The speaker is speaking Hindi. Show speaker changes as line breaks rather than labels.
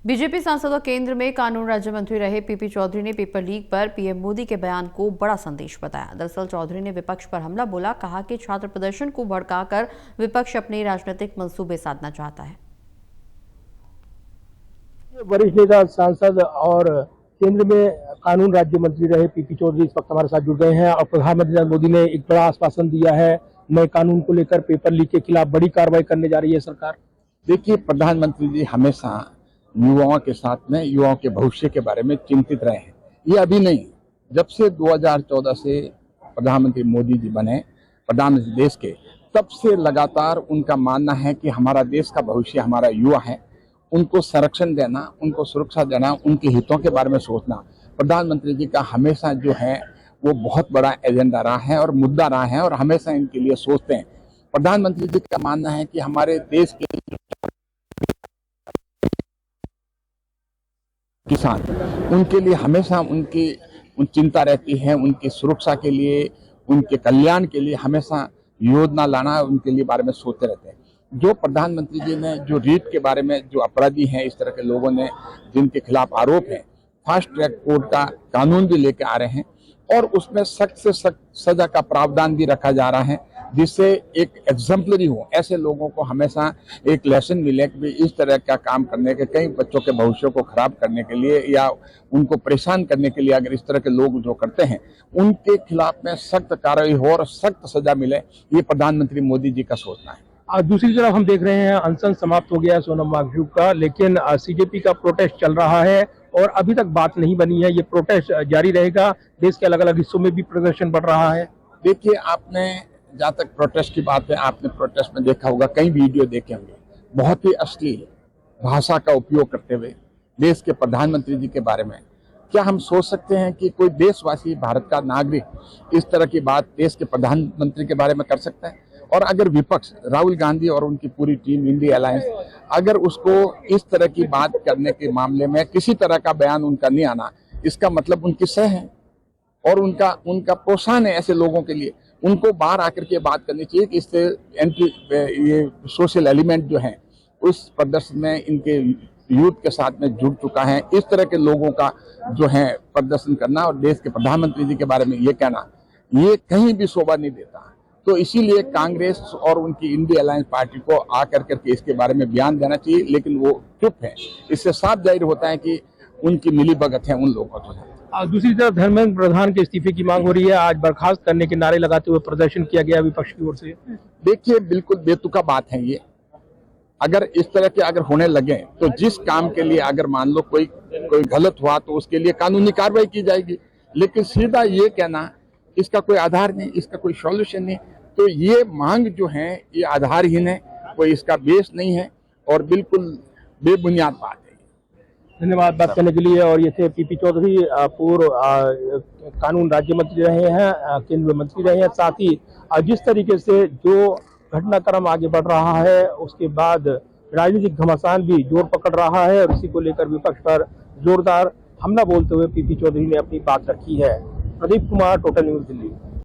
बीजेपी सांसदों केंद्र में कानून राज्य मंत्री रहे पीपी चौधरी ने पेपर लीक पर पीएम मोदी के बयान को बड़ा संदेश बताया। दरअसल चौधरी ने विपक्ष पर हमला बोला, कहा कि छात्र प्रदर्शन को भड़काकर विपक्ष अपने राजनीतिक मंसूबे साधना चाहता है।
वरिष्ठ नेता, सांसद और केंद्र में कानून राज्य मंत्री रहे पीपी चौधरी इस वक्त हमारे साथ जुड़ गए हैं और प्रधानमंत्री नरेंद्र मोदी ने एक बड़ा आश्वासन दिया है। नए कानून को लेकर पेपर लीक के खिलाफ बड़ी कार्रवाई करने जा रही है सरकार।
देखिए, प्रधानमंत्री जी हमेशा युवाओं के साथ में युवाओं के भविष्य के बारे में चिंतित रहे हैं। ये अभी नहीं, जब से 2014 से प्रधानमंत्री मोदी जी बने प्रधानमंत्री देश के, तब से लगातार उनका मानना है कि हमारा देश का भविष्य हमारा युवा है। उनको संरक्षण देना, उनको सुरक्षा देना, उनके हितों के बारे में सोचना प्रधानमंत्री जी का हमेशा जो है वो बहुत बड़ा एजेंडा रहा है और मुद्दा रहा है और हमेशा इनके लिए सोचते हैं। प्रधानमंत्री जी का मानना है कि हमारे देश के किसान, उनके लिए हमेशा उनकी चिंता रहती है, उनकी सुरक्षा के लिए, उनके कल्याण के लिए हमेशा योजना लाना, उनके लिए बारे में सोचते रहते हैं। जो प्रधानमंत्री जी ने जो रीट के बारे में, जो अपराधी हैं इस तरह के लोगों ने जिनके खिलाफ आरोप है, फास्ट ट्रैक कोर्ट का कानून भी लेके आ रहे हैं और उसमें सख्त से सख्त सजा का प्रावधान भी रखा जा रहा है, जिससे एक एग्जाम्पलरी हो। ऐसे लोगों को हमेशा एक लेसन मिले कि इस तरह का काम करने के, कई बच्चों के भविष्य को खराब करने के लिए या उनको परेशान करने के लिए अगर इस तरह के लोग जो करते हैं उनके खिलाफ में सख्त कार्रवाई हो और सख्त सजा मिले, ये प्रधानमंत्री मोदी जी का सोचना है।
दूसरी तरफ हम देख रहे हैं अनशन समाप्त हो गया है सोनम वांगचुक का, लेकिन सीजेपी का प्रोटेस्ट चल रहा है और अभी तक बात नहीं बनी है। ये प्रोटेस्ट जारी रहेगा, देश के अलग अलग हिस्सों में भी प्रदर्शन बढ़ रहा है।
देखिए, आपने जहाँ तक प्रोटेस्ट की बात है, आपने प्रोटेस्ट में देखा होगा, कई वीडियो देखे होंगे, बहुत ही अश्लील भाषा का उपयोग करते हुए देश के प्रधानमंत्री जी के बारे में। क्या हम सोच सकते हैं कि कोई देशवासी, भारत का नागरिक इस तरह की बात देश के प्रधानमंत्री के बारे में कर सकता है? और अगर विपक्ष, राहुल गांधी और उनकी पूरी टीम, इंडिया अलायंस, अगर उसको इस तरह की बात करने के मामले में किसी तरह का बयान उनका नहीं आना, इसका मतलब उनकी सह है और उनका प्रोत्साहन है ऐसे लोगों के लिए। उनको बाहर आकर के बात करनी चाहिए कि इससे ये सोशल एलिमेंट जो है उस प्रदर्शन में इनके यूथ के साथ में जुड़ चुका है। इस तरह के लोगों का जो है प्रदर्शन करना और देश के प्रधानमंत्री जी के बारे में ये कहना, ये कहीं भी शोभा नहीं देता। तो इसीलिए कांग्रेस और उनकी इंडिया अलायंस पार्टी को आकर करके इसके बारे में बयान देना चाहिए, लेकिन वो चुप है। इससे साफ जाहिर होता है कि उनकी मिलीभगत है उन लोगों को।
दूसरी तरफ धर्मेंद्र प्रधान के इस्तीफे की मांग हो रही है। आज बर्खास्त करने के नारे लगाते हुए प्रदर्शन किया गया विपक्ष की ओर से।
देखिए, बिल्कुल बेतुका बात है ये। अगर इस तरह के अगर होने लगे तो जिस काम के लिए अगर मान लो कोई गलत हुआ तो उसके लिए कानूनी कार्रवाई की जाएगी, लेकिन सीधा ये कहना, इसका कोई आधार नहीं, इसका कोई सॉल्यूशन नहीं। तो ये मांग जो है ये आधारहीन है, कोई इसका बेस नहीं है और बिल्कुल बेबुनियाद बात है।
धन्यवाद बात करने के लिए। और ये थे पीपी चौधरी, पूर्व कानून राज्य मंत्री रहे हैं, केंद्रीय मंत्री रहे हैं। साथ ही जिस तरीके से जो घटनाक्रम आगे बढ़ रहा है उसके बाद राजनीतिक घमासान भी जोर पकड़ रहा है और इसी को लेकर विपक्ष पर जोरदार हमला बोलते हुए पीपी चौधरी ने अपनी बात रखी है। Pradeep Kumar, total news, Delhi.